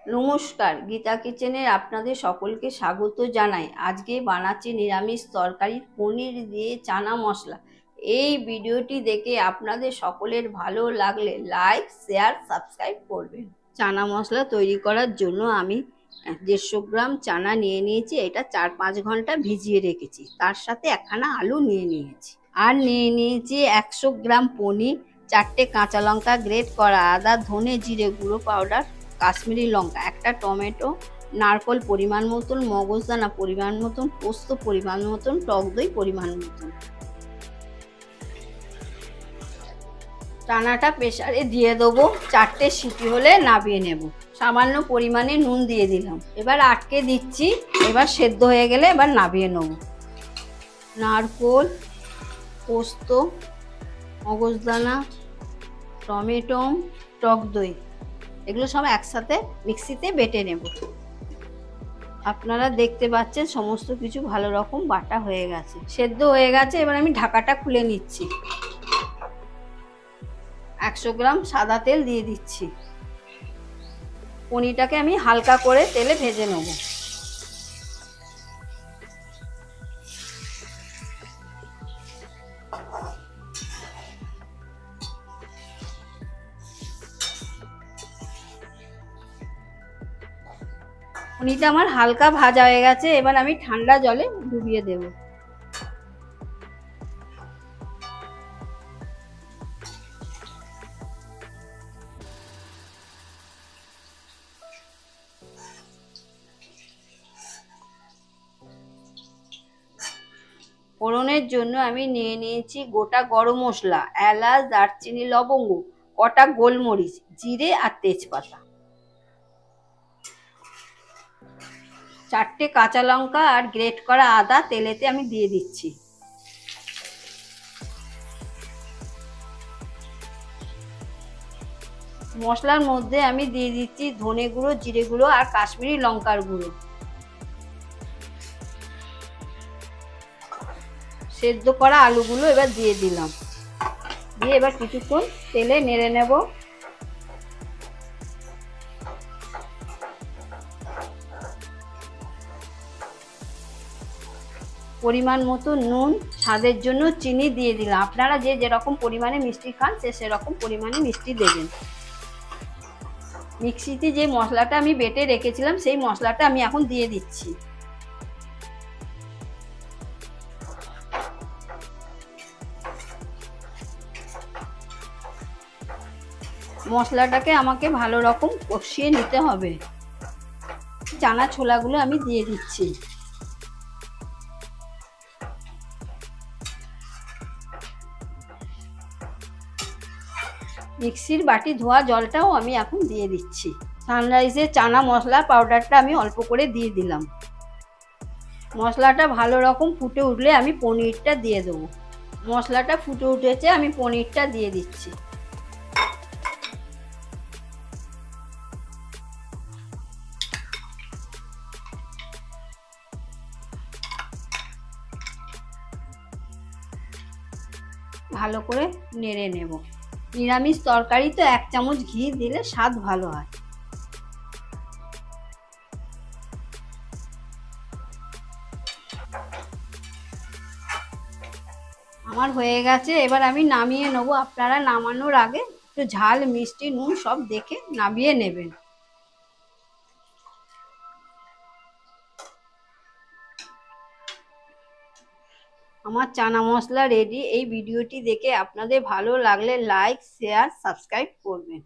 নমস্কার, গীতা কিচেনের আপনাদের সকলকে স্বাগত জানাই। আজকে বানাচ্ছি নিরামিষ তরকারি পনির দিয়ে চানা মশলা। এই ভিডিওটি দেখে আপনাদের সকলের ভালো লাগলে লাইক, শেয়ার, সাবস্ক্রাইব করবেন। চানা মশলা তৈরি করার জন্য আমি 150 গ্রাম চানা নিয়ে নিয়েছি। এটা 4-5 ঘন্টা ভিজিয়ে রেখেছি। তার সাথে একখানা আলু নিয়ে নিয়েছি। আর নিয়ে নিয়েছি 100 গ্রাম পনির, 4টে কাঁচা লঙ্কা, গ্রেট করা আদা, ধনে জিরে গুঁড়ো পাউডার, কাশ্মীরি লঙ্কা, একটা টমেটো, নারকোল পরিমাণ মতন, মগজদানা পরিমাণ মতন, পোস্ত পরিমাণ মতন, টক দই পরিমাণ মতন। চানাটা প্রেসারে দিয়ে দেবো, 4টে সিটি হলে নামিয়ে নেব। সামান্য পরিমাণে নুন দিয়ে দিলাম। এবার আটকে দিচ্ছি। এবার সেদ্ধ হয়ে গেলে এবার নামিয়ে নেব। নারকোল, পোস্ত, মগজদানা, টমেটো, টক দই, এগুলো সব একসাথে মিক্সিতে বেটে নেব। আপনারা দেখতে পাচ্ছেন সমস্ত কিছু ভালো রকম বাটা হয়ে গেছে, সেদ্ধ হয়ে গেছে। এবার আমি ঢাকাটা খুলে নিচ্ছি। 100 গ্রাম সাদা তেল দিয়ে দিচ্ছি। পনিরটাকে আমি হালকা করে তেলে ভেজে নেব। পনিরটা আমার হালকা ভাজা হয়ে গেছে। এবার আমি ঠান্ডা জলে ডুবিয়ে দেব। ফোড়নের জন্য আমি নিয়ে নিয়েছি গোটা গরম মশলা, এলাচ, দারচিনি, লবঙ্গ, কটা গোলমরিচ, জিরে আর তেজপাতা, 4টে কাঁচা লঙ্কা আর গ্রেট করা আদা তেলেতে আমি দিয়ে দিচ্ছি। মশলার মধ্যে আমি দিয়ে দিচ্ছি ধনে গুঁড়ো, জিরে গুঁড়ো আর কাশ্মীরি লঙ্কার গুঁড়ো। সেদ্ধ করা আলুগুলো এবার দিয়ে দিলাম। দিয়ে এবার কিছুক্ষণ তেলে নেড়ে নেব। পরিমাণ মতো নুন, স্বাদের জন্য চিনি দিয়ে দিলাম। আপনারা যে যেরকম পরিমাণে মিষ্টি খান সেরকম পরিমাণে মিষ্টি দেবেন। মিক্সিতে যে মশলাটা আমি বেটে রেখেছিলাম সেই মশলাটা আমি এখন দিয়ে দিচ্ছি। মশলাটাকে আমাকে ভালো রকম কষিয়ে নিতে হবে। চানা ছোলাগুলো আমি দিয়ে দিচ্ছি। মিক্সির বাটি ধোয়া জলটাও আমি এখন দিয়ে দিচ্ছি। সানরাইজের চানা মশলা পাউডারটা আমি অল্প করে দিয়ে দিলাম। মশলাটা ভালো রকম ফুটে উঠলে আমি পনিরটা দিয়ে দেবো। মশলাটা ফুটে উঠেছে, আমি পনিরটা দিয়ে দিচ্ছি। ভালো করে নেড়ে নেব। নিরামিষ তরকারি তো 1 চামচ ঘি দিলে স্বাদ ভালো হয়। আমার হয়ে গেছে, এবার আমি নামিয়ে নেব। আপনারা নামানোর আগে একটু ঝাল, মিষ্টি, নুন সব দেখে নামিয়ে নেবেন। আমার চানা মশলা রেডি। এই ভিডিওটি দেখে আপনাদের ভালো লাগলে লাইক, শেয়ার, সাবস্ক্রাইব করবেন।